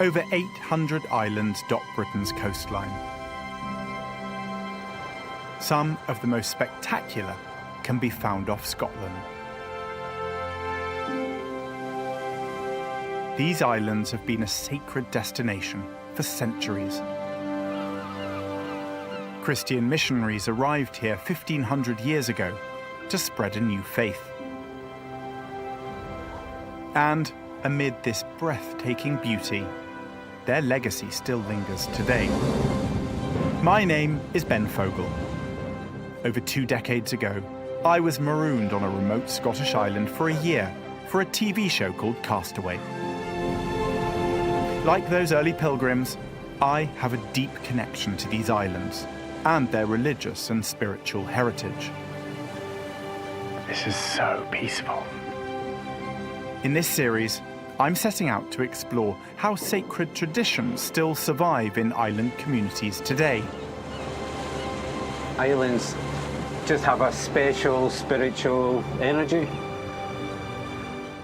Over 800 islands dot Britain's coastline. Some of the most spectacular can be found off Scotland. These islands have been a sacred destination for centuries. Christian missionaries arrived here 1,500 years ago to spread a new faith. And amid this breathtaking beauty, their legacy still lingers today. My name is Ben Fogle. Over 2 decades ago, I was marooned on a remote Scottish island for a year for a TV show called Castaway. Like those early pilgrims, I have a deep connection to these islands and their religious and spiritual heritage. This is so peaceful. In this series, I'm setting out to explore how sacred traditions still survive in island communities today. Islands just have a special spiritual energy.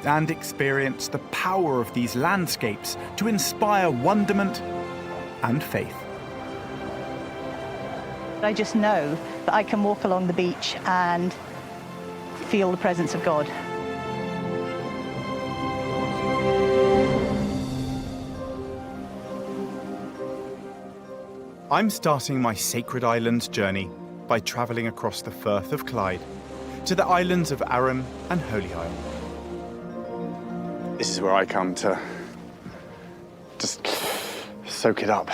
And experience the power of these landscapes to inspire wonderment and faith. I just know that I can walk along the beach and feel the presence of God. I'm starting my Sacred Islands journey by travelling across the Firth of Clyde to the islands of Arran and Holy Isle. This is where I come to just soak it up.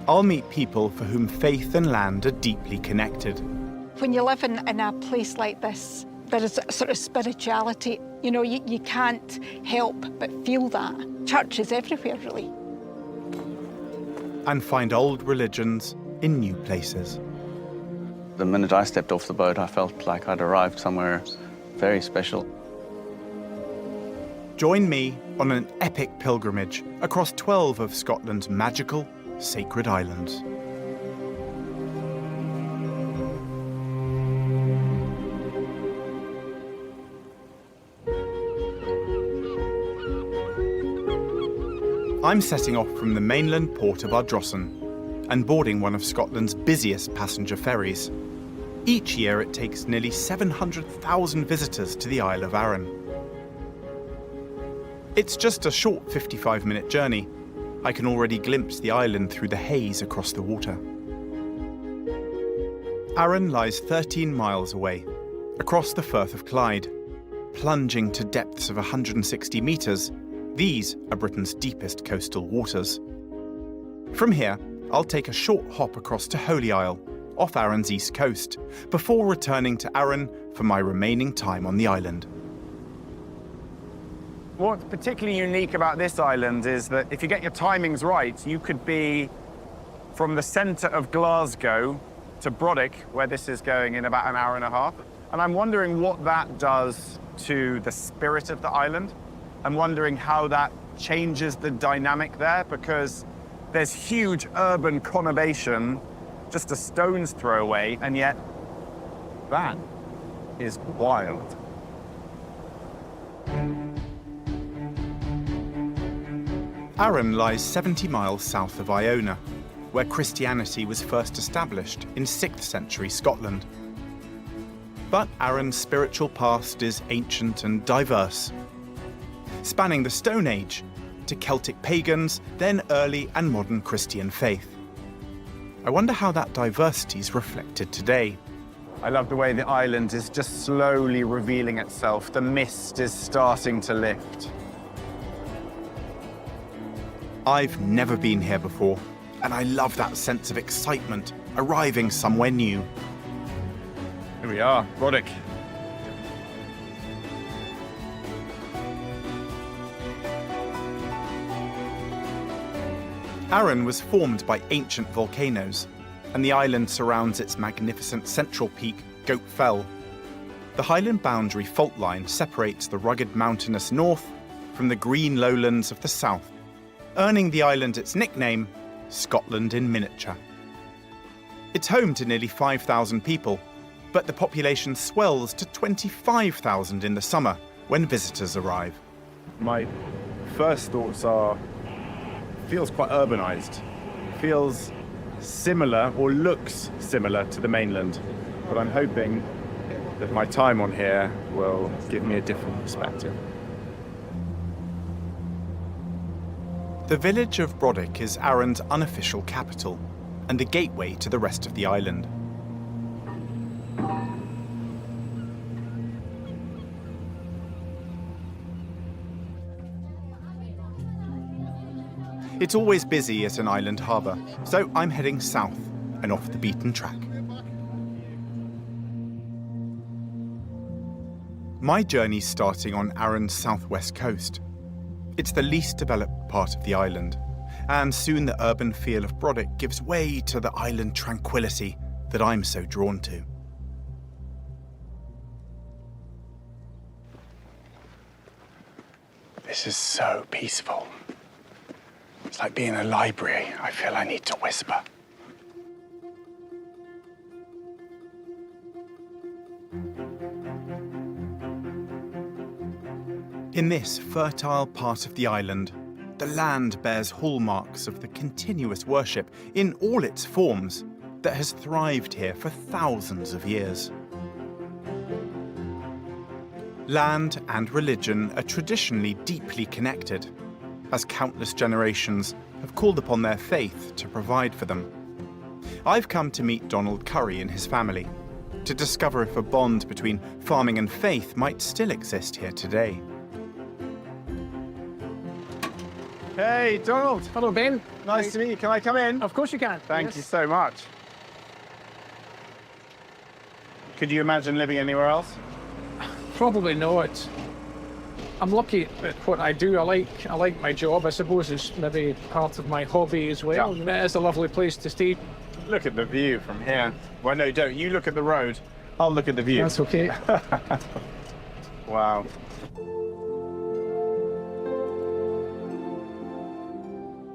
I'll meet people for whom faith and land are deeply connected. When you live in a place like this, there is a sort of spirituality. You know, you can't help but feel that. Church is everywhere, really. And find old religions in new places. The minute I stepped off the boat, I felt like I'd arrived somewhere very special. Join me on an epic pilgrimage across 12 of Scotland's magical, sacred islands. I'm setting off from the mainland port of Ardrossan and boarding one of Scotland's busiest passenger ferries. Each year it takes nearly 700,000 visitors to the Isle of Arran. It's just a short 55-minute journey. I can already glimpse the island through the haze across the water. Arran lies 13 miles away, across the Firth of Clyde. Plunging to depths of 160 metres, these are Britain's deepest coastal waters. From here, I'll take a short hop across to Holy Isle, off Arran's east coast, before returning to Arran for my remaining time on the island. What's particularly unique about this island is that if you get your timings right, you could be from the centre of Glasgow to Brodick, where this is going in about an hour and a half. And I'm wondering what that does to the spirit of the island. I'm wondering how that changes the dynamic there, because there's huge urban conurbation just a stone's throw away, and yet that is wild. Arran lies 70 miles south of Iona, where Christianity was first established in 6th century Scotland. But Arran's spiritual past is ancient and diverse, spanning the Stone Age to Celtic pagans, then early and modern Christian faith. I wonder how that diversity is reflected today. I love the way the island is just slowly revealing itself. The mist is starting to lift. I've never been here before, and I love that sense of excitement, arriving somewhere new. Here we are, Brodick. Arran was formed by ancient volcanoes, and the island surrounds its magnificent central peak, Goat Fell. The Highland boundary fault line separates the rugged mountainous north from the green lowlands of the south, earning the island its nickname, Scotland in miniature. It's home to nearly 5,000 people, but the population swells to 25,000 in the summer when visitors arrive. My first thoughts are, feels quite urbanized. Feels similar or looks similar to the mainland. But I'm hoping that my time on here will give me a different perspective. The village of Brodick is Arran's unofficial capital and the gateway to the rest of the island. It's always busy at an island harbour, so I'm heading south and off the beaten track. My journey's starting on Arran's southwest coast. It's the least developed part of the island, and soon the urban feel of Brodick gives way to the island tranquility that I'm so drawn to. This is so peaceful. It's like being in a library. I feel I need to whisper. In this fertile part of the island, the land bears hallmarks of the continuous worship in all its forms that has thrived here for thousands of years. Land and religion are traditionally deeply connected, as countless generations have called upon their faith to provide for them. I've come to meet Donald Curry and his family, to discover if a bond between farming and faith might still exist here today. Hey, Donald. Hello, Ben. Nice to meet you. Can I come in? Of course you can. Thank you so much. Could you imagine living anywhere else? Probably not. I'm lucky at what I do. I like my job. I suppose it's maybe part of my hobby as well. Yeah. And it is a lovely place to stay. Look at the view from here. Well, no, don't. You look at the road. I'll look at the view. That's okay. Wow.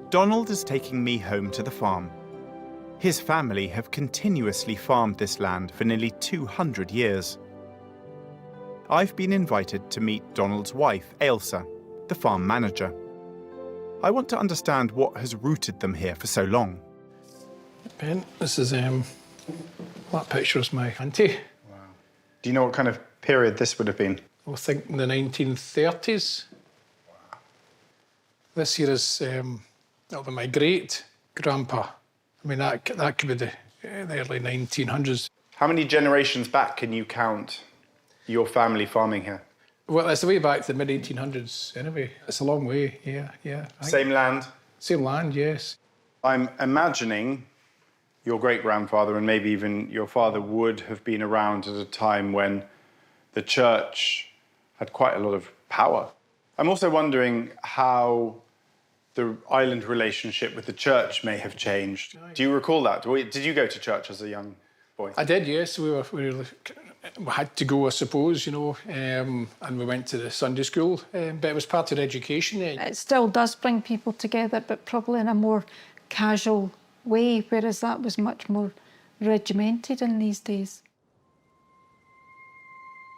Donald is taking me home to the farm. His family have continuously farmed this land for nearly 200 years. I've been invited to meet Donald's wife, Ailsa, the farm manager. I want to understand what has rooted them here for so long. Ben, this is that picture is my auntie. Wow. Do you know what kind of period this would have been? I think in the 1930s. Wow. This here is that'll be my great grandpa. I mean that could be the early 1900s. How many generations back can you count your family farming here? Well, it's the way back to the mid-1800s anyway. It's a long way, yeah. Same land? Same land, yes. I'm imagining your great-grandfather and maybe even your father would have been around at a time when the church had quite a lot of power. I'm also wondering how the island relationship with the church may have changed. Do you recall that? Did you go to church as a young boy? I did, yes. We had to go, I suppose, and we went to the Sunday school, but it was part of education. It still does bring people together, but probably in a more casual way, whereas that was much more regimented in these days.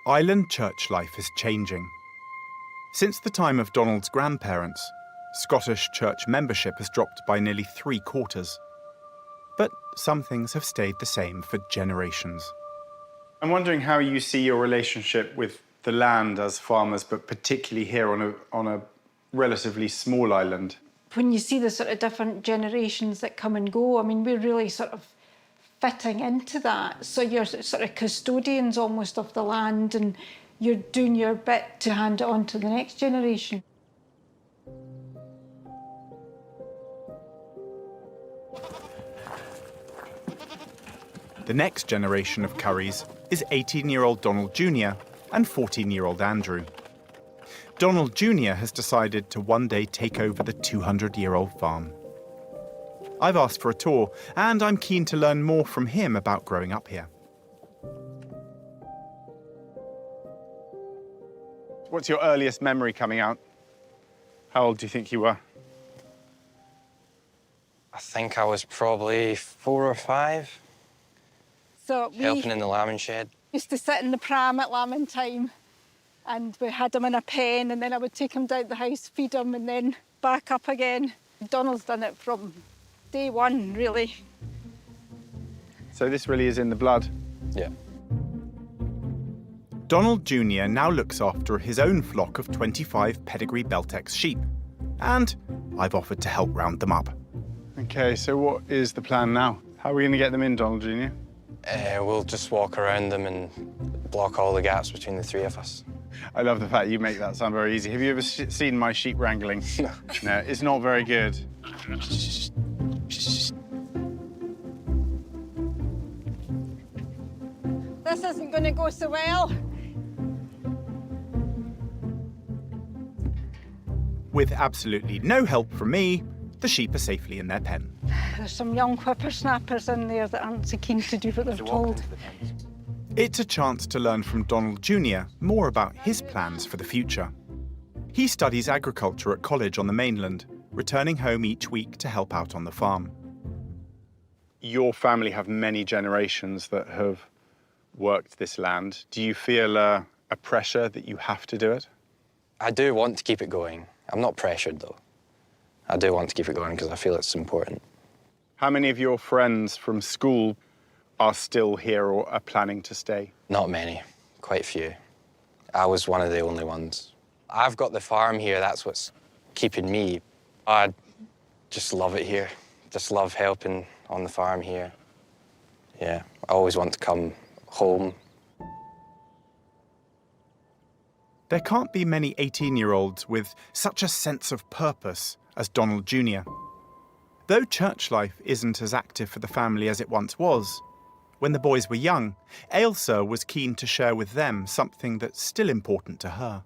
Island church life is changing. Since the time of Donald's grandparents, Scottish church membership has dropped by nearly 3/4. But some things have stayed the same for generations. I'm wondering how you see your relationship with the land as farmers, but particularly here on a relatively small island. When you see the sort of different generations that come and go, I mean, we're really sort of fitting into that. So you're sort of custodians almost of the land, and you're doing your bit to hand it on to the next generation. The next generation of Currys is 18-year-old Donald Jr. and 14-year-old Andrew. Donald Jr. has decided to one day take over the 200-year-old farm. I've asked for a tour, and I'm keen to learn more from him about growing up here. What's your earliest memory coming out? How old do you think you were? I think I was probably 4 or 5, So helping in the lambing shed. used to sit in the pram at lambing time And we had him in a pen, and then I would take him down to the house, feed him, and then back up again. Donald's done it from day one, really. So this really is in the blood. Yeah. Donald Jr. now looks after his own flock of 25 pedigree Beltex sheep, and I've offered to help round them up. Okay, so what is the plan now? How are we going to get them in, Donald Jr.? We'll just walk around them and block all the gaps between the three of us. I love the fact you make that sound very easy. Have you ever seen my sheep wrangling? No. No, it's not very good. This isn't going to go so well. With absolutely no help from me, the sheep are safely in their pen. There's some young whippersnappers in there that aren't so keen to do what they're told. It's a chance to learn from Donald Jr. more about his plans for the future. He studies agriculture at college on the mainland, returning home each week to help out on the farm. Your family have many generations that have worked this land. Do you feel a pressure that you have to do it? I do want to keep it going. I'm not pressured, though. I do want to keep it going because I feel it's important. How many of your friends from school are still here or are planning to stay? Not many, quite few. I was one of the only ones. I've got the farm here, that's what's keeping me. I just love it here. Just love helping on the farm here. Yeah, I always want to come home. There can't be many 18-year-olds with such a sense of purpose as Donald Jr. Though church life isn't as active for the family as it once was, when the boys were young, Ailsa was keen to share with them something that's still important to her.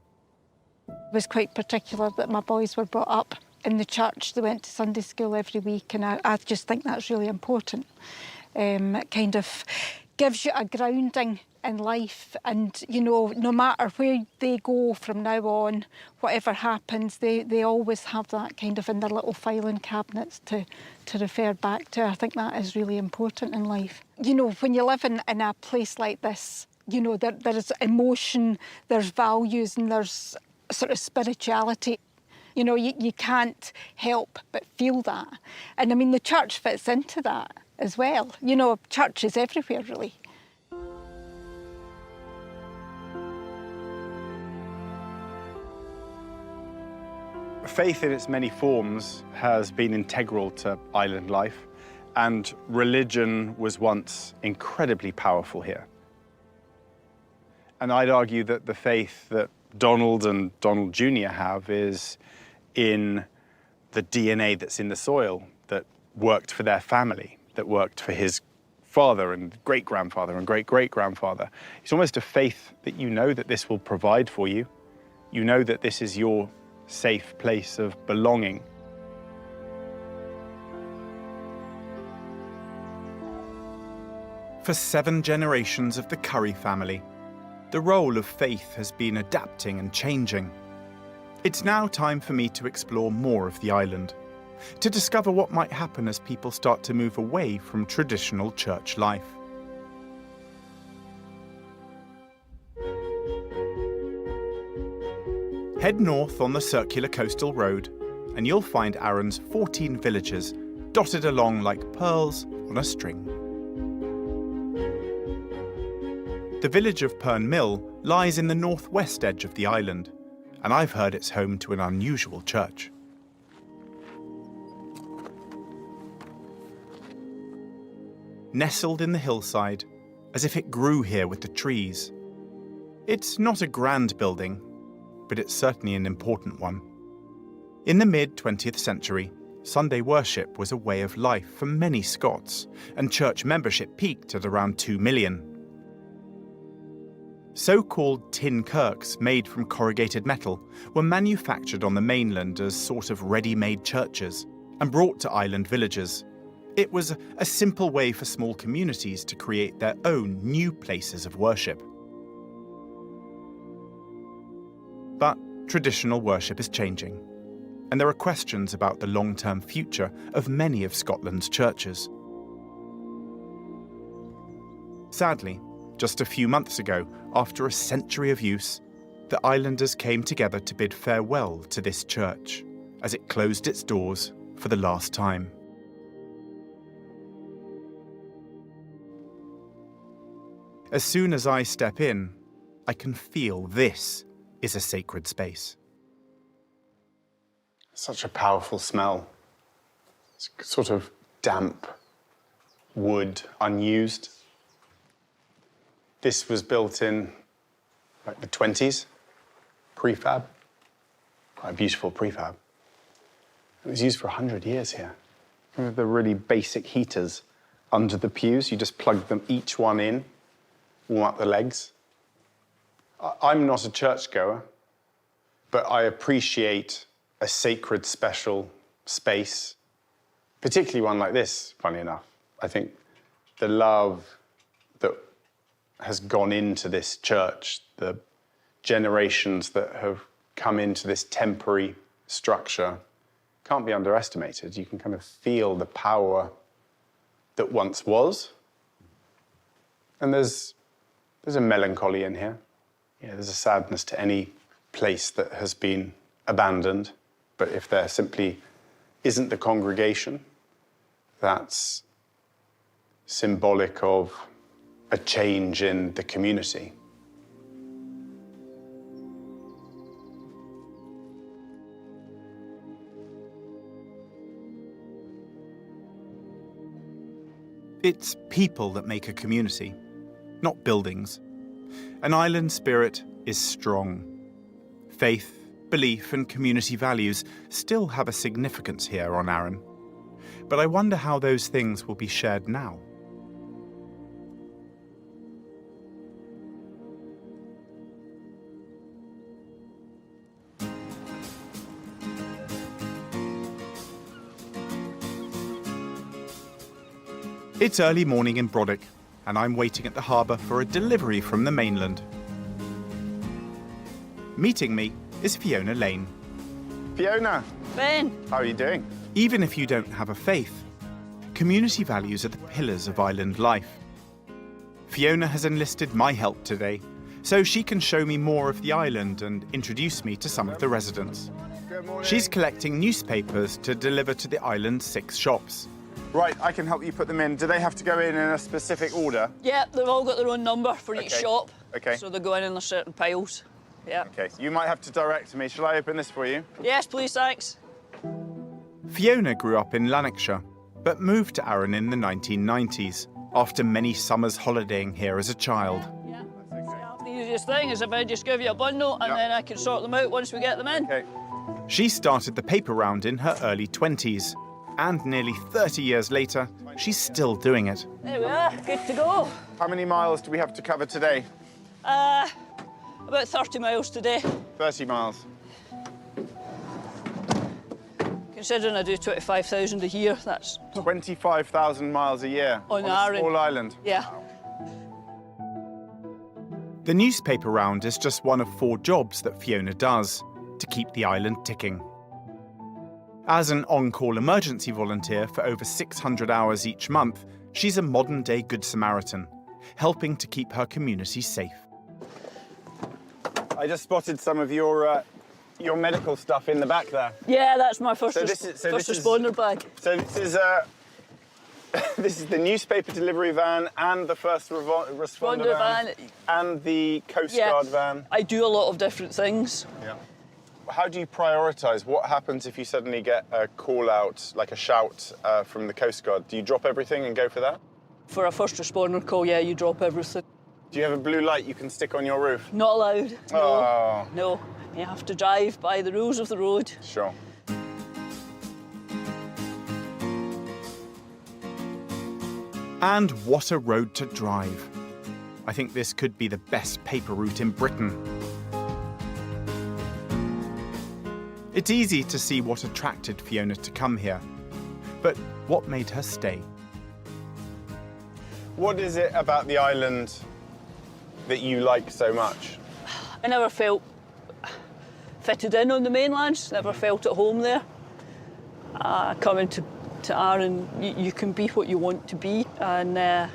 I was quite particular that my boys were brought up in the church. They went to Sunday school every week, and I just think that's really important. It kind of gives you a grounding in life, and, you know, no matter where they go from now on, whatever happens, they always have that kind of in their little filing cabinets to refer back to. I think that is really important in life. You know, when you live in a place like this, you know, there is emotion, there's values, and there's sort of spirituality. You know, you can't help but feel that. And I mean, the church fits into that as well. You know, church is everywhere, really. Faith in its many forms has been integral to island life, and religion was once incredibly powerful here. And I'd argue that the faith that Donald and Donald Jr. have is in the DNA that's in the soil that worked for their family, that worked for his father and great-grandfather and great-great-grandfather. It's almost a faith that you know that this will provide for you. You know that this is your safe place of belonging. For 7 generations of the Curry family, the role of faith has been adapting and changing. It's now time for me to explore more of the island, to discover what might happen as people start to move away from traditional church life. Head north on the circular coastal road, and you'll find Arran's 14 villages dotted along like pearls on a string. The village of Pern Mill lies in the northwest edge of the island, and I've heard it's home to an unusual church. Nestled in the hillside, as if it grew here with the trees. It's not a grand building, but it's certainly an important one. In the mid-20th century, Sunday worship was a way of life for many Scots, and church membership peaked at around 2 million. So-called tin kirks made from corrugated metal were manufactured on the mainland as sort of ready-made churches and brought to island villages. It was a simple way for small communities to create their own new places of worship. But traditional worship is changing, and there are questions about the long-term future of many of Scotland's churches. Sadly, just a few months ago, after a century of use, the islanders came together to bid farewell to this church as it closed its doors for the last time. As soon as I step in, I can feel this is a sacred space. Such a powerful smell. It's sort of damp wood, unused. This was built in like the 20s, prefab. Quite a beautiful prefab. It was used for 100 years here. Remember the really basic heaters under the pews? You just plugged them each one in, warm up the legs. I'm not a churchgoer, but I appreciate a sacred, special space, particularly one like this, funny enough. I think the love that has gone into this church, the generations that have come into this temporary structure, can't be underestimated. You can kind of feel the power that once was. And there's a melancholy in here. Yeah, there's a sadness to any place that has been abandoned. But if there simply isn't the congregation, that's symbolic of a change in the community. It's people that make a community, not buildings. An island spirit is strong. Faith, belief and community values still have a significance here on Arran. But I wonder how those things will be shared now. It's early morning in Brodick, and I'm waiting at the harbour for a delivery from the mainland. Meeting me is Fiona Lane. Fiona, Ben. how are you doing? Even if you don't have a faith, community values are the pillars of island life. Fiona has enlisted my help today, so she can show me more of the island and introduce me to some of the residents. Good morning. She's collecting newspapers to deliver to the island's 6 shops. Right, I can help you put them in. Do they have to go in a specific order? Yeah, they've all got their own number for each Okay. shop. Okay. So they go in their certain piles. Yeah. Okay, you might have to direct me. Shall I open this for you? Yes, please, thanks. Fiona grew up in Lanarkshire, but moved to Arran in the 1990s, after many summers holidaying here as a child. Yeah. The easiest thing is if I just give you a bundle and Yeah. then I can sort them out once we get them in. Okay. She started the paper round in her early 20s, and nearly 30 years later, she's still doing it. There we are, good to go. How many miles do we have to cover today? About 30 miles today. 30 miles. Considering I do 25,000 a year, that's... 25,000 miles a year On a Arran. small island. Yeah. The newspaper round is just one of 4 jobs that Fiona does to keep the island ticking. As an on-call emergency volunteer for over 600 hours each month, she's a modern-day Good Samaritan, helping to keep her community safe. I just spotted some of your medical stuff in the back there. Yeah, that's my first, So first this is- responder bag. So this is this is the newspaper delivery van and the first responder Responder van, van. and the Coast Yeah. Guard van. I do a lot of different things. Yeah. How do you prioritise? What happens if you suddenly get a call out, like a shout from the Coast Guard? Do you drop everything and go for that? For a first responder call, yeah, you drop everything. Do you have a blue light you can stick on your roof? Not allowed. No. Oh. No. You have to drive by the rules of the road. Sure. And what a road to drive. I think this could be the best paper route in Britain. It's easy to see what attracted Fiona to come here, but what made her stay? What is it about the island that you like so much? I never felt fitted in on the mainland, never felt at home there. Coming to Arran, you can be what you want to be, and I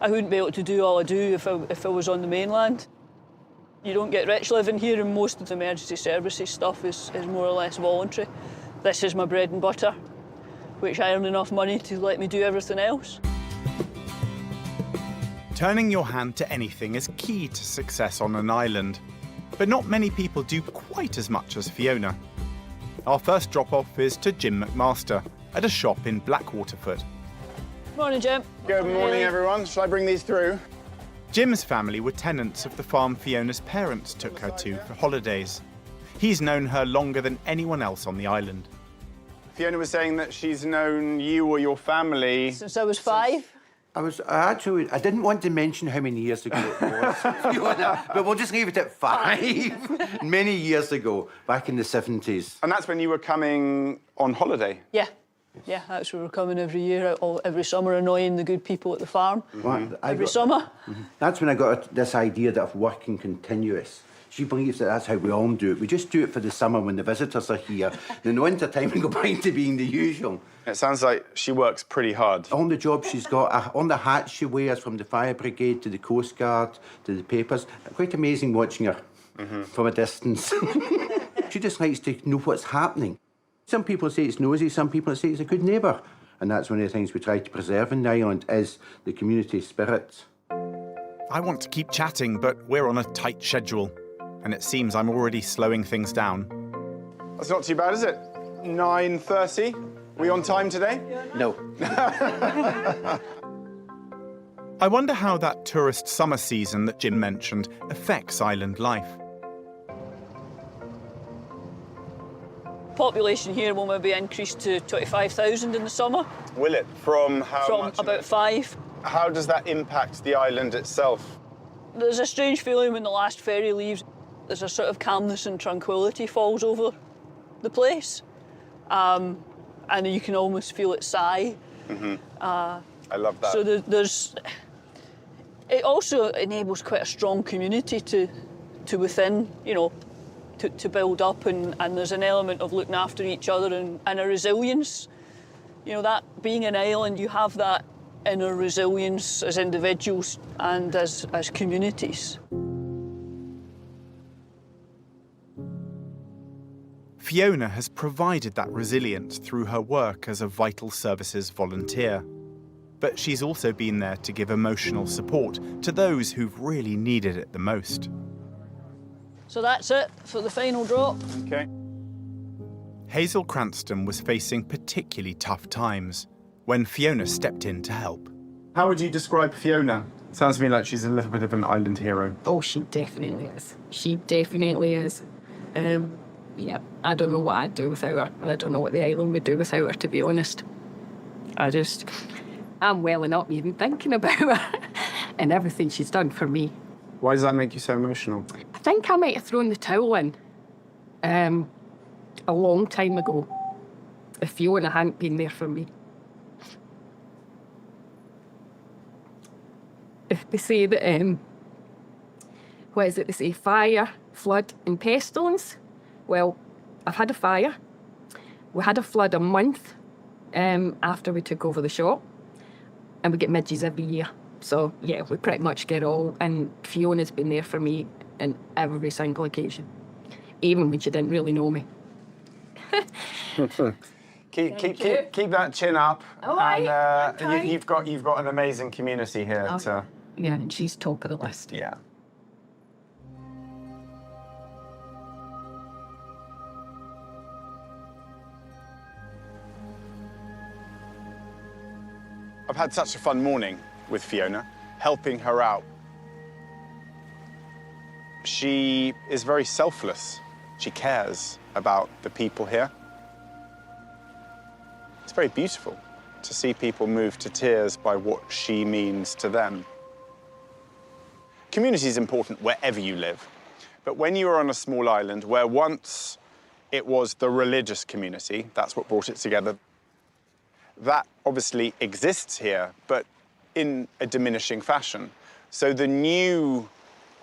wouldn't be able to do all I do if I was on the mainland. You don't get rich living here, and most of the emergency services stuff is more or less voluntary. This is my bread and butter, which I earn enough money to let me do everything else. Turning your hand to anything is key to success on an island, but not many people do quite as much as Fiona. Our first drop-off is to Jim McMaster at a shop in Blackwaterfoot. Morning, Jim. Good morning, everyone. Shall I bring these through? Jim's family were tenants of the farm Fiona's parents took her to for holidays. He's known her longer than anyone else on the island. Fiona was saying that she's known you or your family... Since I was 5. I didn't want to mention how many years ago it was, Fiona, but we'll just leave it at 5. Many years ago, back in the 70s. And that's when you were coming on holiday? Yeah. Yeah, that's where we're coming every year, every summer, annoying the good people at the farm. Every summer. That's when I got this idea that of working continuous. She believes that that's how we all do it. We just do it for the summer when the visitors are here. In the winter time, we go back to being the usual. It sounds like she works pretty hard. On the job she's got, on the hats she wears, from the fire brigade to the Coast Guard to the papers. Quite amazing watching her from a distance. She just likes to know what's happening. Some people say it's nosy, some people say it's a good neighbour. And that's one of the things we try to preserve in the island, is the community spirit. I want to keep chatting, but we're on a tight schedule, and it seems I'm already slowing things down. That's not too bad, is it? 9:30? We on time today? No. I wonder how that tourist summer season that Jim mentioned affects island life. Population here will maybe increase to 25,000 in the summer. Will it? From how much? From about 5. How does that impact the island itself? There's a strange feeling when the last ferry leaves. There's a sort of calmness and tranquility falls over the place. And you can almost feel it sigh. I love that. So it also enables quite a strong community to within, you know, to build up, and there's an element of looking after each other and a resilience. You know, that being an island, you have that inner resilience as individuals and as communities. Fiona has provided that resilience through her work as a vital services volunteer. But she's also been there to give emotional support to those who've really needed it the most. So that's it for the final drop. Okay. Hazel Cranston was facing particularly tough times when Fiona stepped in to help. How would you describe Fiona? Sounds to me like she's a little bit of an island hero. Oh, she definitely is. She definitely is. Yeah, I don't know what I'd do without her. I don't know what the island would do without her, to be honest. I'm welling up even thinking about her and everything she's done for me. Why does that make you so emotional? I think I might have thrown the towel in a long time ago if Fiona hadn't been there for me. If they say that, what is it they say, fire, flood and pestilence? Well, I've had a fire. We had a flood a month after we took over the shop, and we get midges every year. So, yeah, we pretty much get all, and Fiona's been there for me on every single occasion, even when she didn't really know me. Keep that chin up. Oh, and you've got an amazing community here. Oh, yeah, and she's top of the list. Yeah. I've had such a fun morning with Fiona, helping her out. She is very selfless. She cares about the people here. It's very beautiful to see people moved to tears by what she means to them. Community is important wherever you live, but when you are on a small island where once it was the religious community, that's what brought it together, that obviously exists here, but in a diminishing fashion. So the new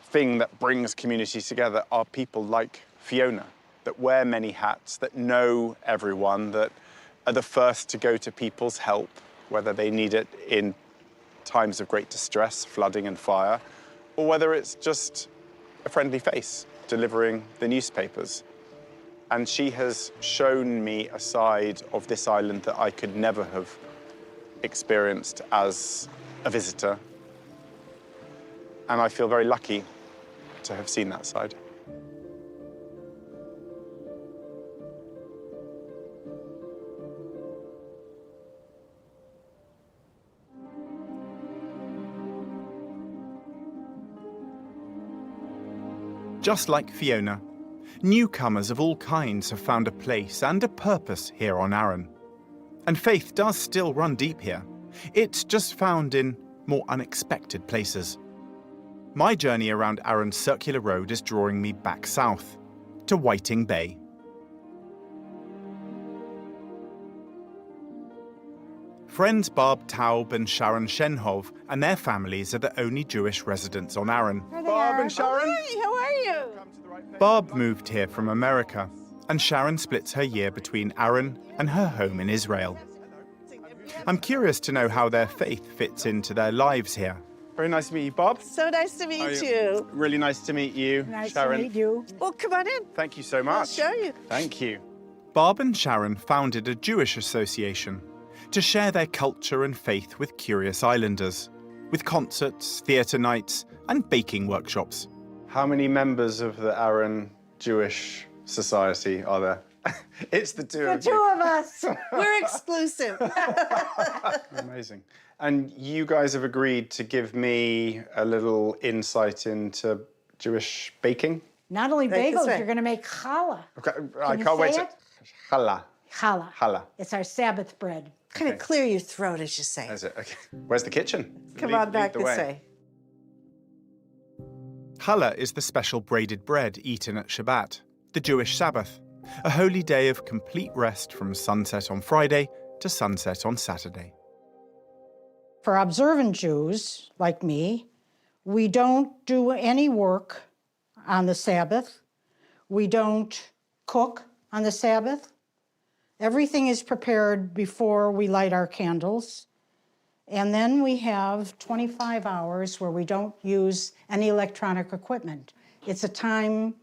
thing that brings communities together are people like Fiona, that wear many hats, that know everyone, that are the first to go to people's help, whether they need it in times of great distress, flooding and fire, or whether it's just a friendly face delivering the newspapers. And she has shown me a side of this island that I could never have experienced as a visitor. And I feel very lucky to have seen that side. Just like Fiona, newcomers of all kinds have found a place and a purpose here on Arran. And faith does still run deep here. It's just found in more unexpected places. My journey around Arran's circular road is drawing me back south, to Whiting Bay. Friends Barb Taub and Sharon Shenhov and their families are the only Jewish residents on Arran. Barb and Sharon? How are you? Barb moved here from America, and Sharon splits her year between Arran and her home in Israel. I'm curious to know how their faith fits into their lives here. Very nice to meet you, Bob. So nice to meet you. Really nice to meet you, Nice Sharon. to meet you. Well, come on in. Thank you so much. I'll show you. Thank you. Barb and Sharon founded a Jewish association to share their culture and faith with curious islanders, with concerts, theatre nights, and baking workshops. How many members of the Arran Jewish Society are there? It's the two The of you. two of us. We're exclusive. Amazing. And you guys have agreed to give me a little insight into Jewish baking? Not only Take this bagels, way. you're going to make challah. Okay, I Can you can't wait say to... it? Challah. Challah. Challah. It's our Sabbath bread. Kind of clear your throat as you say. Is it? Okay. Where's the kitchen? Come on back the this way. way. Challah is the special braided bread eaten at Shabbat, the Jewish Sabbath, a holy day of complete rest from sunset on Friday to sunset on Saturday. For observant Jews, like me, we don't do any work on the Sabbath. We don't cook on the Sabbath. Everything is prepared before we light our candles. And then we have 25 hours where we don't use any electronic equipment. It's a time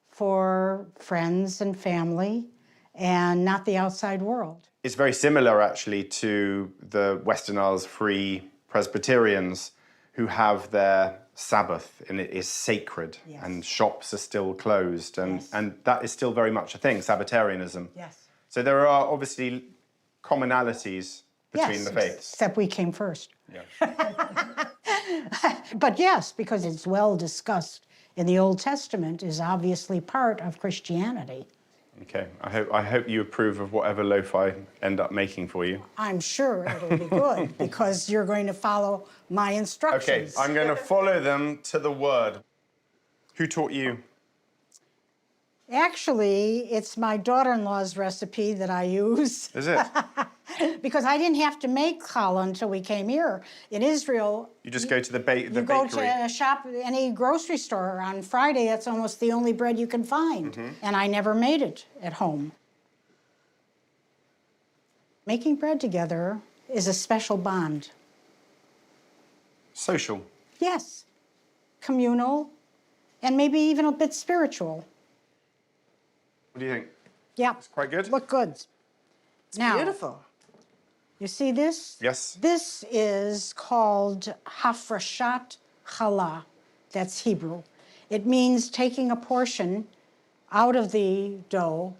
for friends and family and not the outside world. It's very similar, actually, to the Western Isles Free Presbyterians who have their Sabbath, and it is sacred, Yes. and shops are still closed, and, Yes. and that is still very much a thing, Sabbatarianism. Yes. So there are obviously commonalities between the faiths. Except we came first. Yeah. But yes, because it's well discussed in the Old Testament, is obviously part of Christianity. Okay, I hope you approve of whatever loaf I end up making for you. I'm sure it'll be good because you're going to follow my Okay, instructions. I'm going to follow them to the word. Who taught you? Actually, it's my daughter-in-law's recipe that I use. Is it? Because I didn't have to make challah until we came here. In Israel, You just go to the you bakery. go to a shop, any grocery store on Friday, that's almost the only bread you can find. And I never made it at home. Making bread together is a special bond. Social. Yes, communal, and maybe even a bit spiritual. What do you think? Yeah. It's quite good? Look good. It's Now, beautiful. You see this? Yes. This is called hafrashat challah. That's Hebrew. It means taking a portion out of the dough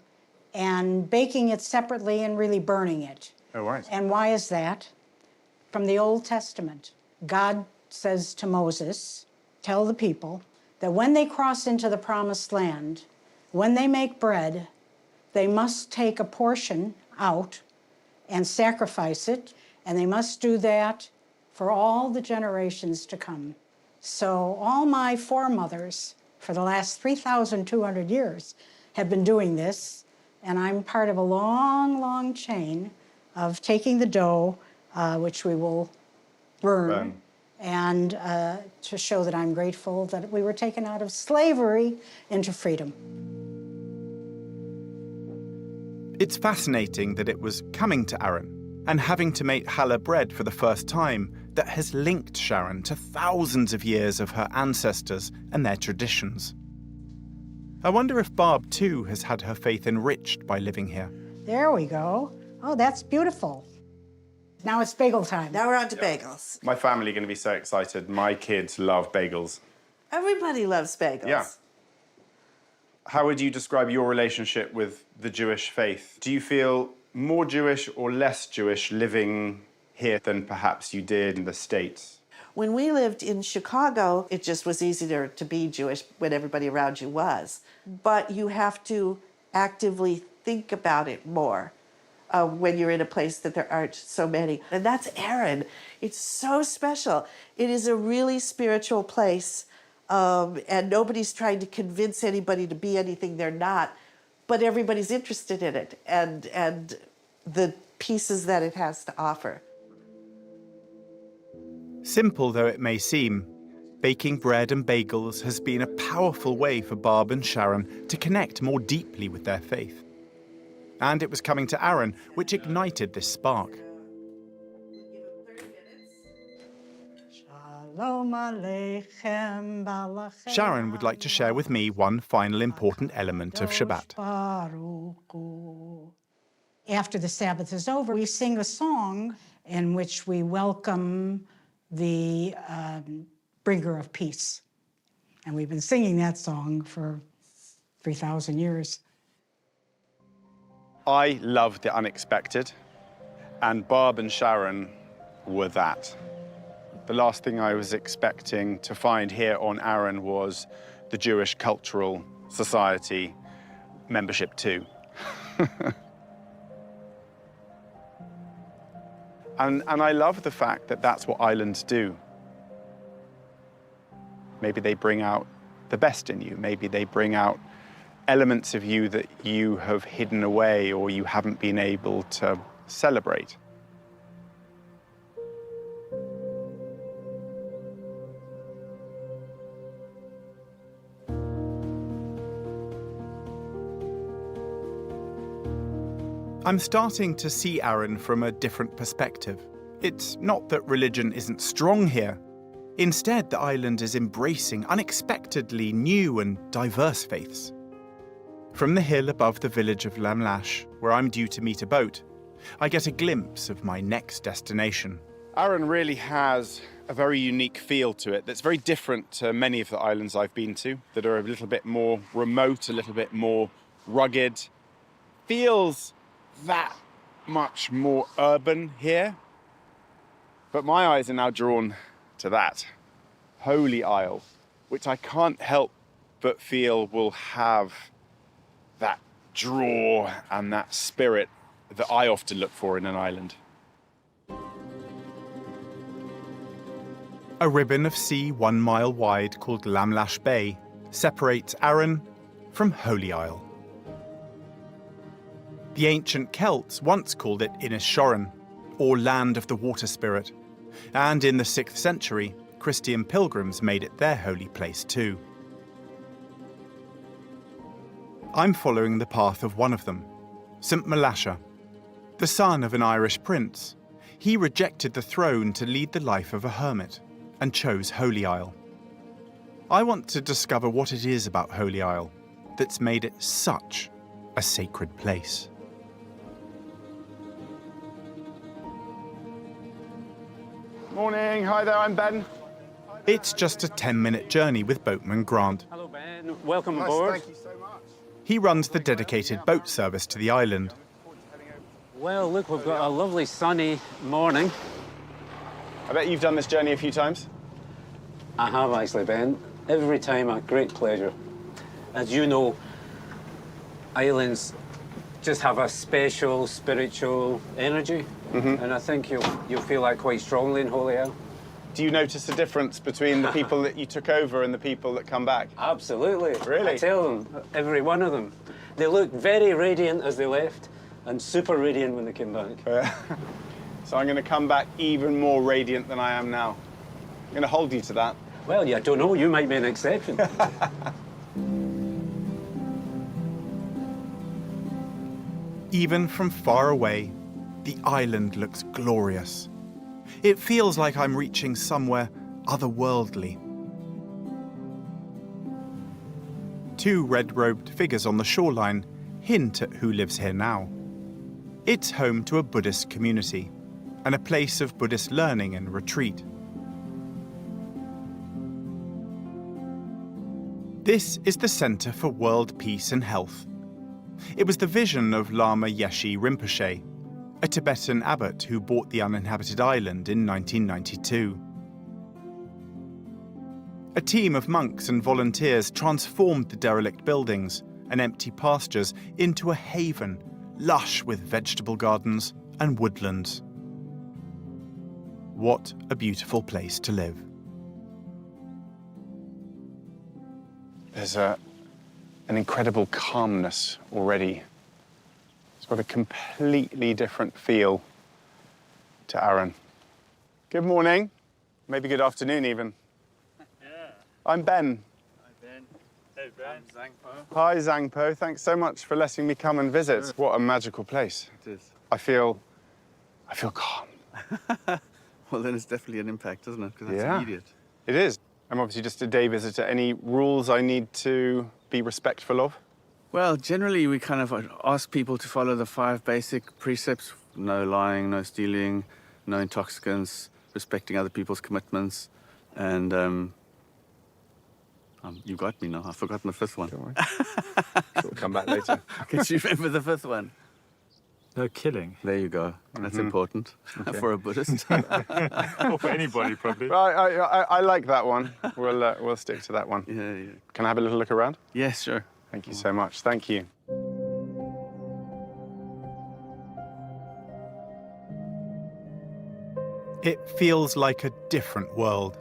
and baking it separately and really burning it. Oh, right. And why is that? From the Old Testament. God says to Moses, tell the people that when they cross into the promised land, when they make bread, they must take a portion out and sacrifice it, and they must do that for all the generations to come. So all my foremothers for the last 3,200 years have been doing this, and I'm part of a long, long chain of taking the dough, which we will burn. And to show that I'm grateful that we were taken out of slavery into freedom. It's fascinating that it was coming to Arran and having to make challah bread for the first time that has linked Sharon to thousands of years of her ancestors and their traditions. I wonder if Barb too has had her faith enriched by living here. There we go. Oh, that's beautiful. Now it's bagel time. Now we're on to bagels. My family are going to be so excited. My kids love bagels. Everybody loves bagels. Yeah. How would you describe your relationship with the Jewish faith? Do you feel more Jewish or less Jewish living here than perhaps you did in the States? When we lived in Chicago, it just was easier to be Jewish when everybody around you was. But you have to actively think about it more when you're in a place that there aren't so many. And that's Arran. It's so special. It is a really spiritual place, and nobody's trying to convince anybody to be anything they're not, but everybody's interested in it and the pieces that it has to offer. Simple though it may seem, baking bread and bagels has been a powerful way for Barb and Sharon to connect more deeply with their faith. And it was coming to Arran which ignited this spark. Shalom Aleichem Balachem. Sharon would like to share with me one final important element of Shabbat. After the Sabbath is over, we sing a song in which we welcome the bringer of peace. And we've been singing that song for 3,000 years. I love the unexpected, and Barb and Sharon were that. The last thing I was expecting to find here on Arran was the Jewish Cultural Society membership too. And I love the fact that that's what islands do. Maybe they bring out the best in you. Maybe they bring out elements of you that you have hidden away or you haven't been able to celebrate. I'm starting to see Arran from a different perspective. It's not that religion isn't strong here. Instead, the island is embracing unexpectedly new and diverse faiths. From the hill above the village of Lamlash, where I'm due to meet a boat, I get a glimpse of my next destination. Arran really has a very unique feel to it that's very different to many of the islands I've been to, that are a little bit more remote, a little bit more rugged. Feels that much more urban here. But my eyes are now drawn to that Holy Isle, which I can't help but feel will have that draw and that spirit that I often look for in an island. A ribbon of sea 1 mile wide called Lamlash Bay separates Arran from Holy Isle. The ancient Celts once called it Inishoran, or Land of the Water Spirit, and in the 6th century, Christian pilgrims made it their holy place too. I'm following the path of one of them, St. Malasha, the son of an Irish prince. He rejected the throne to lead the life of a hermit and chose Holy Isle. I want to discover what it is about Holy Isle that's made it such a sacred place. Morning, hi there, I'm Ben. It's just a 10-minute journey with boatman Grant. Hello, Ben. Welcome aboard. Thank you so much. He runs the dedicated boat service to the island. Well, look, we've got a lovely sunny morning. I bet you've done this journey a few times. I have actually, Ben. Every time a great pleasure. As you know, islands just have a special spiritual energy, and I think you'll feel that quite strongly in Holy Isle. Do you notice a difference between the people that you took over and the people that come back? Absolutely. Really? I tell them, every one of them. They looked very radiant as they left and super radiant when they came back. So I'm going to come back even more radiant than I am now. I'm going to hold you to that. Well, yeah, I don't know. You might be an exception. Even from far away, the island looks glorious. It feels like I'm reaching somewhere otherworldly. Two red-robed figures on the shoreline hint at who lives here now. It's home to a Buddhist community and a place of Buddhist learning and retreat. This is the Center for World Peace and Health. It was the vision of Lama Yeshe Rinpoche, a Tibetan abbot who bought the uninhabited island in 1992. A team of monks and volunteers transformed the derelict buildings and empty pastures into a haven, lush with vegetable gardens and woodlands. What a beautiful place to live. There's an incredible calmness already. It's got a completely different feel to Arran. Good morning, maybe good afternoon even. I'm Ben. Hi, Ben. Hey, Ben. I'm Zangpo. Hi, Zangpo. Thanks so much for letting me come and visit. Sure. What a magical place. It is. I feel calm. Well, then it's definitely an impact, isn't it? Because that's immediate. It is. I'm obviously just a day visitor. Any rules I need to be respectful of? Well, generally, we kind of ask people to follow the 5 basic precepts. No lying, no stealing, no intoxicants, respecting other people's commitments, and you got me now. I've forgotten the 5th one. Don't worry. We'll come back later. Can you remember the 5th one? No killing. There you go. That's important for a Buddhist. Or for anybody, probably. Right, I like that one. We'll stick to that one. Yeah. Can I have a little look around? Yes, sure. Thank you so much. Thank you. It feels like a different world.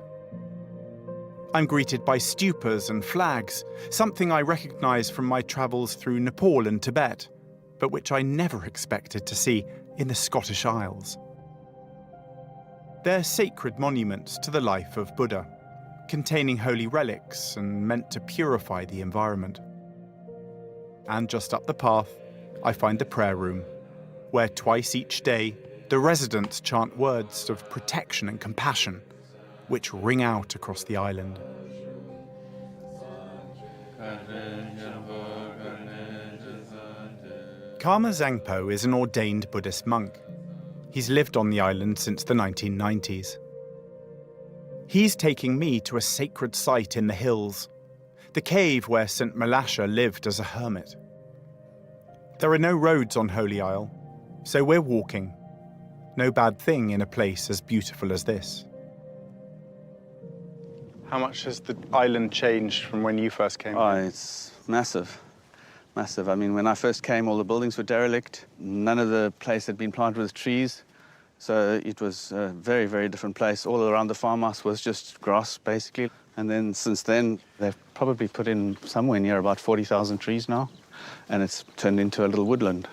I'm greeted by stupas and flags, something I recognise from my travels through Nepal and Tibet, but which I never expected to see in the Scottish Isles. They're sacred monuments to the life of Buddha, containing holy relics and meant to purify the environment. And just up the path, I find the prayer room, where twice each day the residents chant words of protection and compassion, which ring out across the island. Karma Zangpo is an ordained Buddhist monk. He's lived on the island since the 1990s. He's taking me to a sacred site in the hills, the cave where St. Malasha lived as a hermit. There are no roads on Holy Isle, so we're walking. No bad thing in a place as beautiful as this. How much has the island changed from when you first came? Oh, it's massive. Massive. I mean, when I first came, all the buildings were derelict. None of the place had been planted with trees. So it was a very, very different place. All around the farmhouse was just grass, basically. And then since then, they've probably put in somewhere near about 40,000 trees now. And it's turned into a little woodland.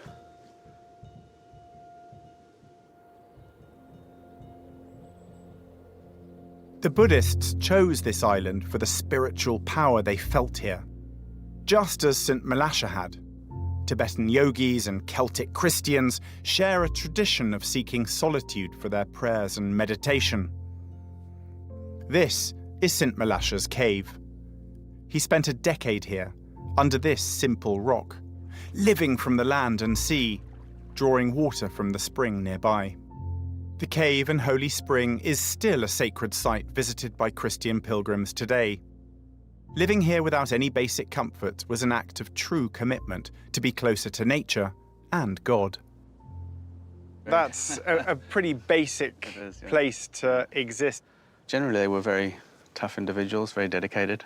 The Buddhists chose this island for the spiritual power they felt here, just as St. Malasha had. Tibetan yogis and Celtic Christians share a tradition of seeking solitude for their prayers and meditation. This is St. Malasha's cave. He spent a decade here, under this simple rock, living from the land and sea, drawing water from the spring nearby. The cave and holy spring is still a sacred site visited by Christian pilgrims today. Living here without any basic comfort was an act of true commitment to be closer to nature and God. That's a pretty basic place to exist. Generally, they were very tough individuals, very dedicated.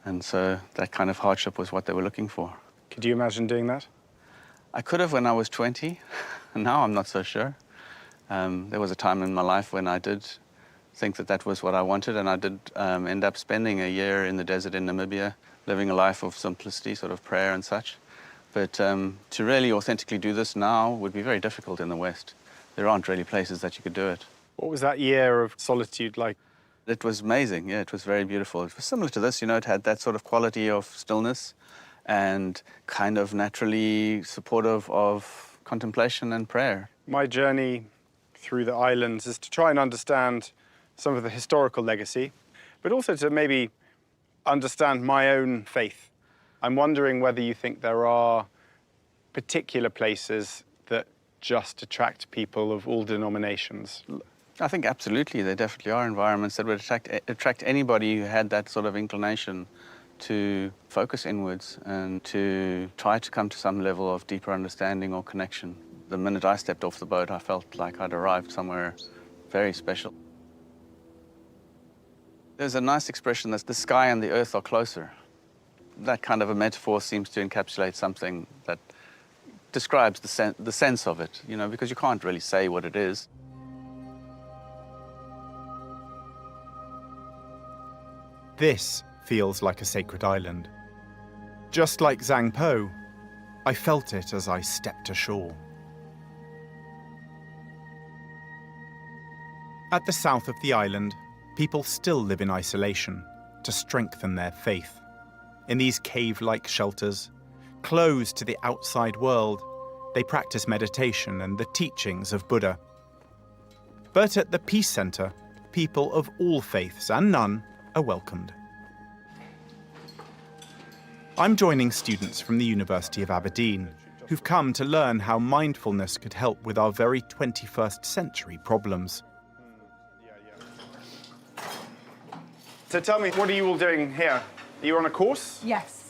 And so that kind of hardship was what they were looking for. Could you imagine doing that? I could have when I was 20, and now I'm not so sure. There was a time in my life when I did think that that was what I wanted, and I did end up spending a year in the desert in Namibia, living a life of simplicity, sort of prayer and such. But to really authentically do this now would be very difficult in the West. There aren't really places that you could do it. What was that year of solitude like? It was amazing, yeah, it was very beautiful. It was similar to this, you know, it had that sort of quality of stillness and kind of naturally supportive of contemplation and prayer. My journey through the islands is to try and understand some of the historical legacy, but also to maybe understand my own faith. I'm wondering whether you think there are particular places that just attract people of all denominations. I think absolutely there definitely are environments that would attract anybody who had that sort of inclination to focus inwards and to try to come to some level of deeper understanding or connection. The minute I stepped off the boat, I felt like I'd arrived somewhere very special. There's a nice expression that the sky and the earth are closer. That kind of a metaphor seems to encapsulate something that describes the sense of it, you know, because you can't really say what it is. This feels like a sacred island. Just like Zhang Po, I felt it as I stepped ashore. At the south of the island, people still live in isolation to strengthen their faith. In these cave-like shelters, closed to the outside world, they practice meditation and the teachings of Buddha. But at the Peace Centre, people of all faiths and none are welcomed. I'm joining students from the University of Aberdeen who've come to learn how mindfulness could help with our very 21st century problems. So tell me, what are you all doing here? Are you on a course? Yes.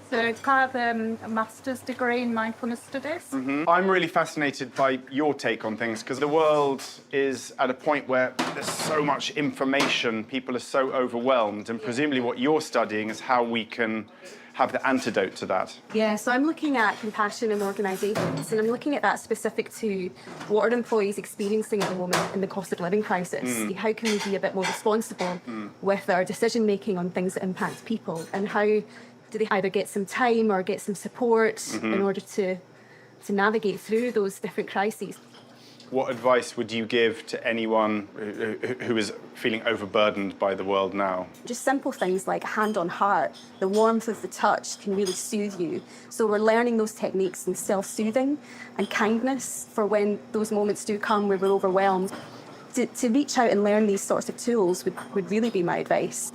So it's kind of a master's degree in mindfulness studies. I'm really fascinated by your take on things because the world is at a point where there's so much information, people are so overwhelmed, and presumably what you're studying is how we can have the antidote to that. Yeah, so I'm looking at compassion in organisations, and I'm looking at that specific to what are employees experiencing at the moment in the cost of living crisis. How can we be a bit more responsible with our decision making on things that impact people, and how do they either get some time or get some support in order to navigate through those different crises. What advice would you give to anyone who is feeling overburdened by the world now? Just simple things like hand on heart, the warmth of the touch can really soothe you. So we're learning those techniques in self-soothing and kindness for when those moments do come where we're overwhelmed. To reach out and learn these sorts of tools would really be my advice.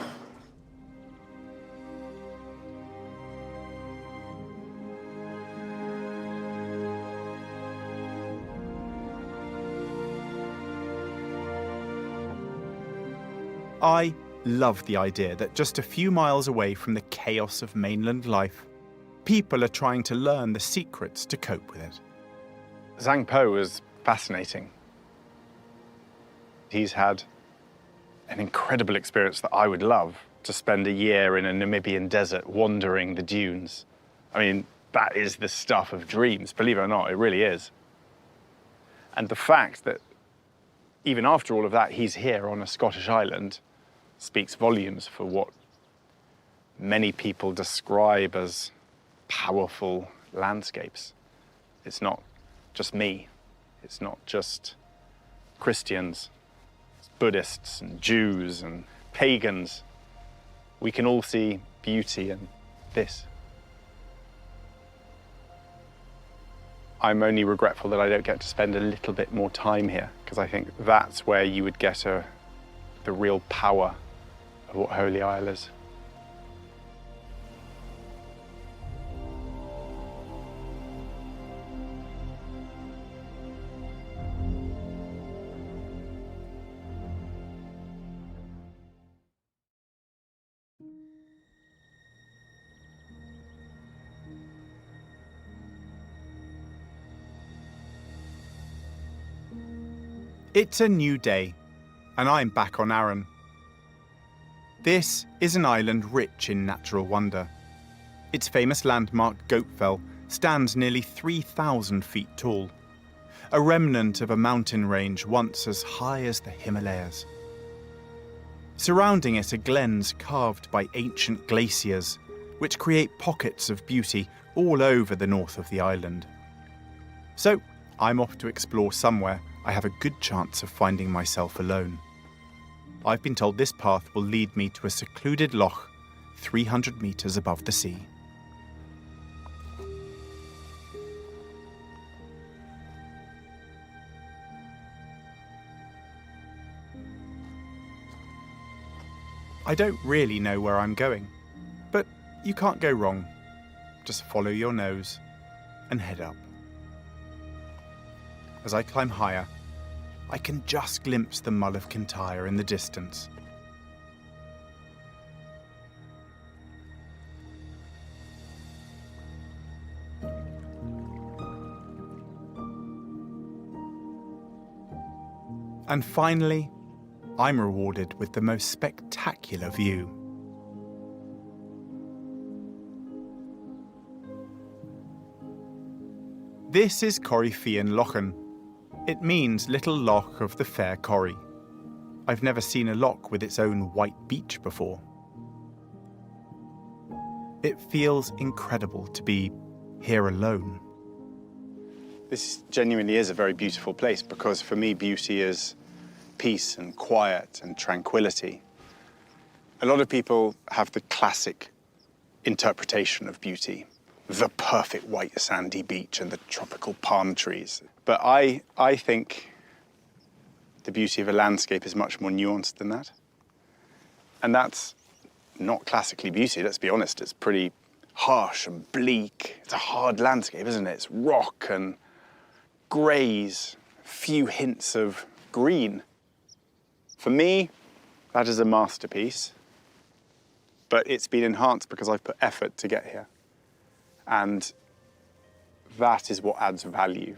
I love the idea that just a few miles away from the chaos of mainland life, people are trying to learn the secrets to cope with it. Zhang Po is fascinating. He's had an incredible experience that I would love, to spend a year in a Namibian desert wandering the dunes. I mean, that is the stuff of dreams, believe it or not, it really is. And the fact that even after all of that, he's here on a Scottish island speaks volumes for what many people describe as powerful landscapes. It's not just me. It's not just Christians. It's Buddhists and Jews and pagans. We can all see beauty in this. I'm only regretful that I don't get to spend a little bit more time here, because I think that's where you would get the real power of what Holy Isle is. It's a new day, and I'm back on Arran. This is an island rich in natural wonder. Its famous landmark, Goatfell, stands nearly 3,000 feet tall, a remnant of a mountain range once as high as the Himalayas. Surrounding it are glens carved by ancient glaciers, which create pockets of beauty all over the north of the island. So, I'm off to explore somewhere I have a good chance of finding myself alone. I've been told this path will lead me to a secluded loch 300 metres above the sea. I don't really know where I'm going, but you can't go wrong. Just follow your nose and head up. As I climb higher, I can just glimpse the Mull of Kintyre in the distance. And finally, I'm rewarded with the most spectacular view. This is Corryfian Lochen. It means Little Loch of the Fair Corrie. I've never seen a loch with its own white beach before. It feels incredible to be here alone. This genuinely is a very beautiful place because for me, beauty is peace and quiet and tranquility. A lot of people have the classic interpretation of beauty, the perfect white sandy beach and the tropical palm trees. But I think the beauty of a landscape is much more nuanced than that. And that's not classically beauty, let's be honest. It's pretty harsh and bleak. It's a hard landscape, isn't it? It's rock and greys, few hints of green. For me, that is a masterpiece, but it's been enhanced because I've put effort to get here. And that is what adds value.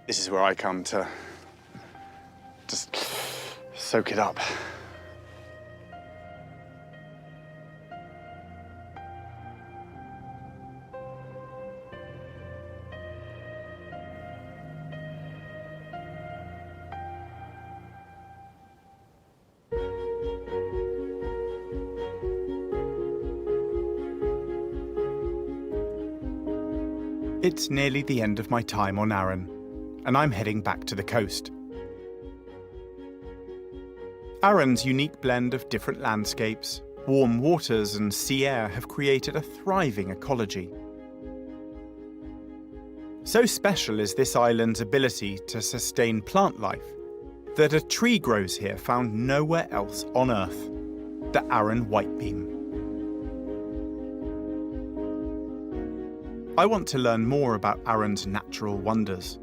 This is where I come to just soak it up. It's nearly the end of my time on Arran, and I'm heading back to the coast. Arran's unique blend of different landscapes, warm waters and sea air have created a thriving ecology. So special is this island's ability to sustain plant life that a tree grows here found nowhere else on Earth, the Arran whitebeam. I want to learn more about Arran's natural wonders.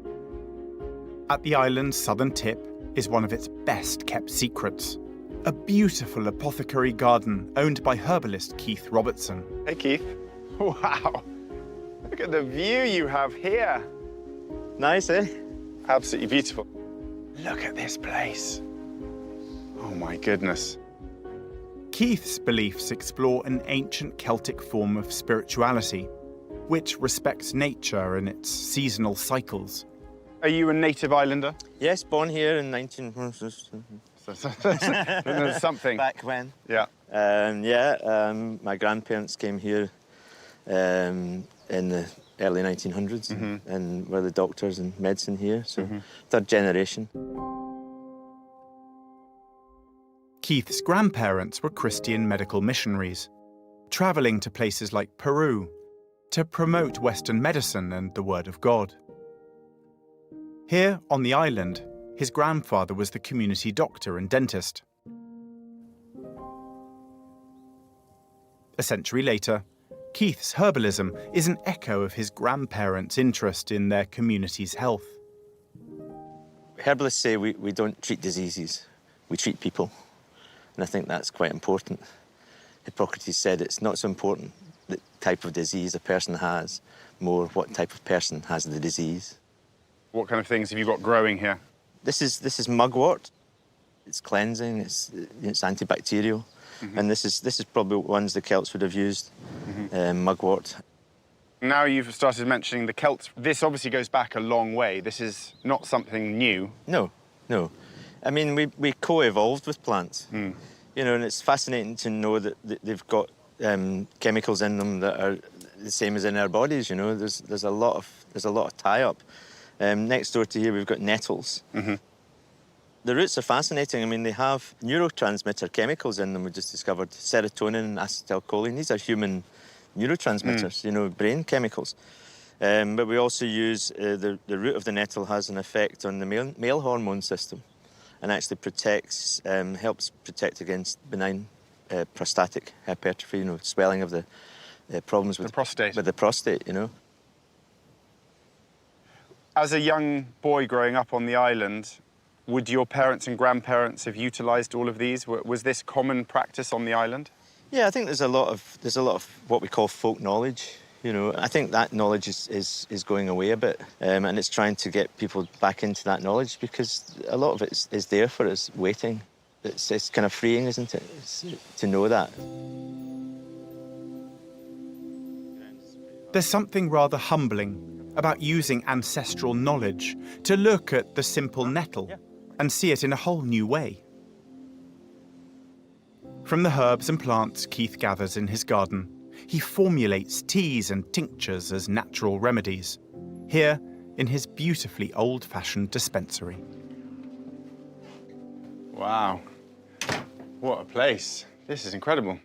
At the island's southern tip is one of its best kept secrets, a beautiful apothecary garden owned by herbalist Keith Robertson. Hey, Keith. Wow. Look at the view you have here. Nice, eh? Absolutely beautiful. Look at this place. Oh, my goodness. Keith's beliefs explore an ancient Celtic form of spirituality, which respects nature and its seasonal cycles. Are you a native islander? Yes, born here in 19... There's something. Back when. Yeah. My grandparents came here in the early 1900s and were the doctors in medicine here, so third generation. Keith's grandparents were Christian medical missionaries, travelling to places like Peru to promote Western medicine and the Word of God. Here on the island, his grandfather was the community doctor and dentist. A century later, Keith's herbalism is an echo of his grandparents' interest in their community's health. Herbalists say we don't treat diseases, we treat people. And I think that's quite important. Hippocrates said it's not so important the type of disease a person has, more what type of person has the disease. What kind of things have you got growing here? This is mugwort. It's cleansing, it's antibacterial. And this is probably ones the Celts would have used, mugwort. Now you've started mentioning the Celts. This obviously goes back a long way. This is not something new. No. I mean, we co-evolved with plants. You know, and it's fascinating to know that they've got chemicals in them that are the same as in our bodies. You know, there's a lot of tie-up. Next door to here, we've got nettles. The roots are fascinating. I mean, they have neurotransmitter chemicals in them. We just discovered serotonin and acetylcholine. These are human neurotransmitters, you know, brain chemicals. But we also use the root of the nettle has an effect on the male hormone system, and actually helps protect against benign prostatic hypertrophy, swelling of the problems with the prostate. With the prostate, As a young boy growing up on the island, would your parents and grandparents have utilised all of these? Was this common practice on the island? Yeah, I think there's a lot of what we call folk knowledge. I think that knowledge is going away a bit, and it's trying to get people back into that knowledge because a lot of it is there for us, waiting. It's kind of freeing, isn't it, to know that. There's something rather humbling about using ancestral knowledge to look at the simple nettle and see it in a whole new way. From the herbs and plants Keith gathers in his garden, he formulates teas and tinctures as natural remedies, here in his beautifully old-fashioned dispensary. Wow. What a place. This is incredible.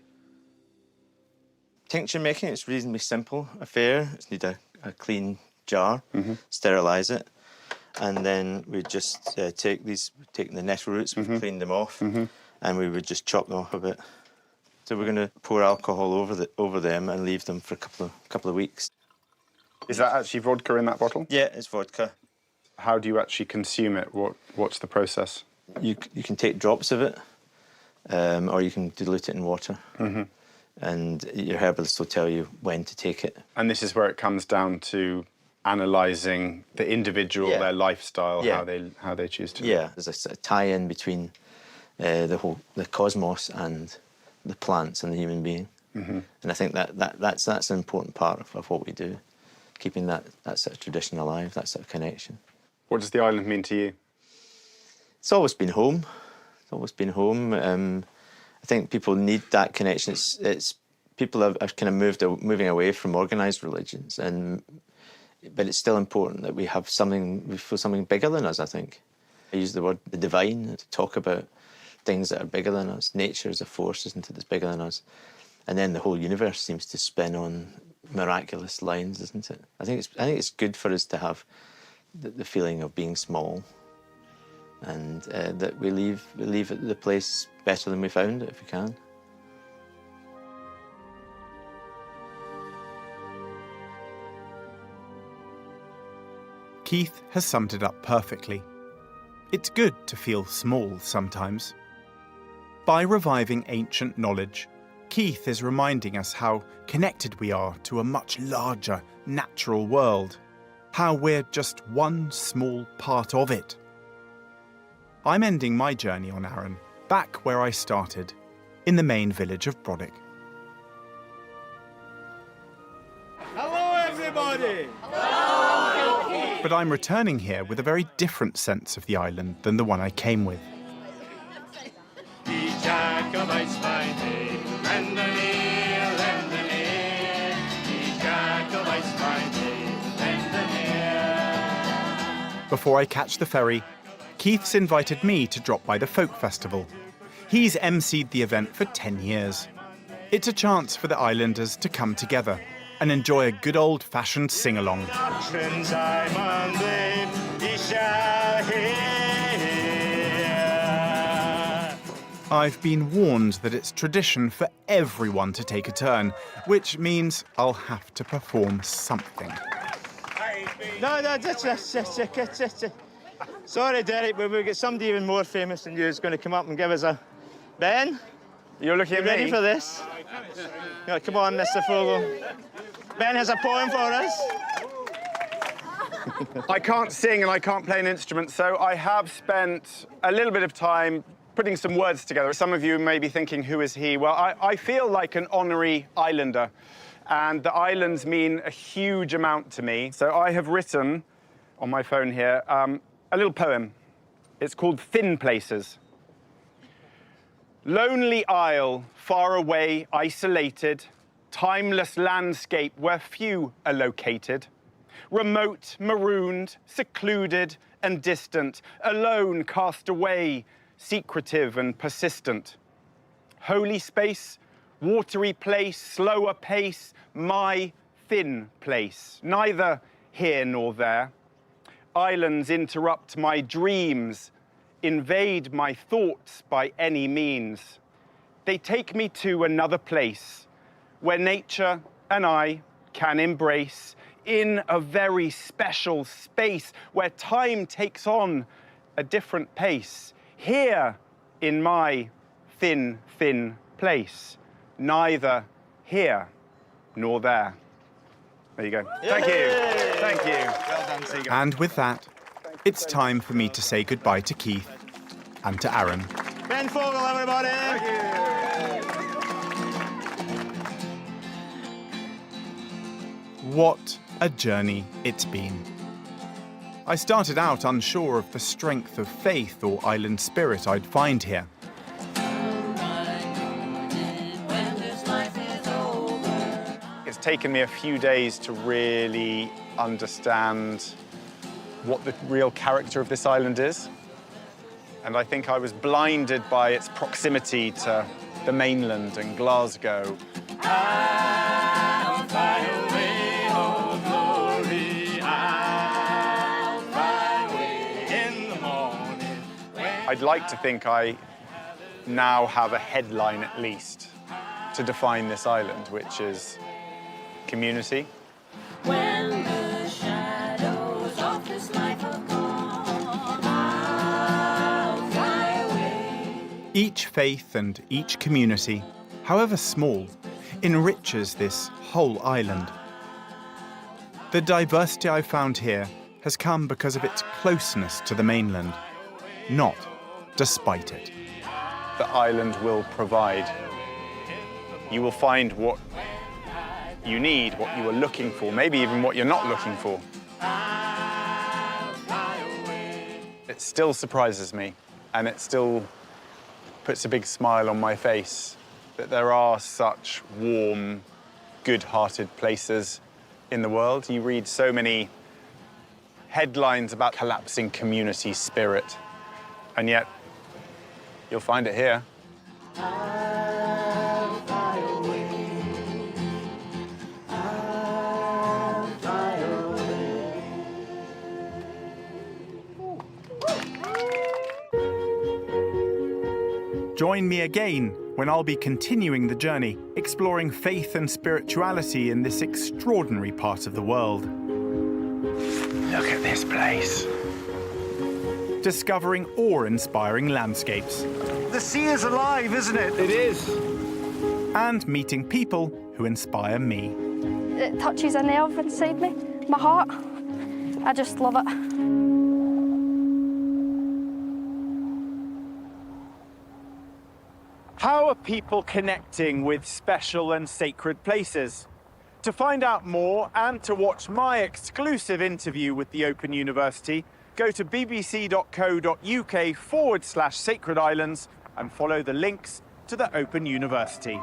Tincture making, it's reasonably simple affair. You just need a clean jar, sterilise it, and then we just take the nettle roots, we've cleaned them off, and we would just chop them off a bit. So we're going to pour alcohol over them and leave them for a couple of weeks. Is that actually vodka in that bottle? Yeah, it's vodka. How do you actually consume it? What's the process? You can take drops of it, or you can dilute it in water. And your herbalist will tell you when to take it. And this is where it comes down to analysing the individual, their lifestyle, how they choose to live. Yeah, there's a sort of tie-in between the cosmos and the plants and the human being. And I think that's an important part of what we do, keeping that sort of tradition alive, that sort of connection. What does the island mean to you? It's always been home. It's always been home. I think people need that connection. It's people are kind of moving away from organised religions, but it's still important that we feel something bigger than us, I think. I use the word the divine to talk about things that are bigger than us. Nature is a force, isn't it, that's bigger than us. And then the whole universe seems to spin on miraculous lines, isn't it? I think it's good for us to have the feeling of being small, and that we leave the place better than we found it, if we can. Keith has summed it up perfectly. It's good to feel small sometimes. By reviving ancient knowledge, Keith is reminding us how connected we are to a much larger natural world, how we're just one small part of it. I'm ending my journey on Arran, back where I started, in the main village of Brodick. Hello, everybody! Hello! But I'm returning here with a very different sense of the island than the one I came with. The Jacobites by day, and the near, and the near. The Jacobites by day, and the near. Before I catch the ferry, Keith's invited me to drop by the folk festival. He's emceed the event for 10 years. It's a chance for the islanders to come together and enjoy a good old-fashioned sing-along. Doctrines I mandate, ye shall hear. I've been warned that it's tradition for everyone to take a turn, which means I'll have to perform something. No, sorry, Derek, but we've got somebody even more famous than you who's going to come up and give us a... Ben? You're looking at me? Ready for this? Yeah, come on, Mr. Fogle. Ben has a poem for us. I can't sing and I can't play an instrument, so I have spent a little bit of time putting some words together. Some of you may be thinking, who is he? Well, I feel like an honorary islander, and the islands mean a huge amount to me. So I have written, on my phone here, a little poem. It's called Thin Places. Lonely isle, far away, isolated, timeless landscape where few are located. Remote, marooned, secluded and distant, alone, cast away, secretive and persistent. Holy space, watery place, slower pace, my thin place, neither here nor there. Islands interrupt my dreams, invade my thoughts by any means. They take me to another place where nature and I can embrace in a very special space where time takes on a different pace. Here in my thin, thin place, neither here nor there. There you go. Thank you. Thank you. Well done, Seagull. And with that, it's time for me to say goodbye to Keith and to Arran. Ben Fogle, everybody! Thank you. What a journey it's been. I started out unsure of the strength of faith or island spirit I'd find here. It's taken me a few days to really understand what the real character of this island is. And I think I was blinded by its proximity to the mainland and Glasgow. I'll fly away, oh glory, I'll fly away in the morning. I'd like to think I now have a headline at least to define this island, which is community. When the shadows of this life are gone, I'll fly away. Each faith and each community, however small, enriches this whole island. The diversity I've found here has come because of its closeness to the mainland, not despite it. The island will provide. You will find what you need, what you are looking for, maybe even what you're not looking for. It still surprises me, and it still puts a big smile on my face that there are such warm, good-hearted places in the world. You read so many headlines about collapsing community spirit, and yet you'll find it here. I'll fly away. I'll fly away. Join me again when I'll be continuing the journey, exploring faith and spirituality in this extraordinary part of the world. Look at this place. Discovering awe-inspiring landscapes. The sea is alive, isn't it? It is. And meeting people who inspire me. It touches a nerve inside me, my heart. I just love it. How are people connecting with special and sacred places? To find out more and to watch my exclusive interview with the Open University, go to bbc.co.uk/sacred islands and follow the links to the Open University.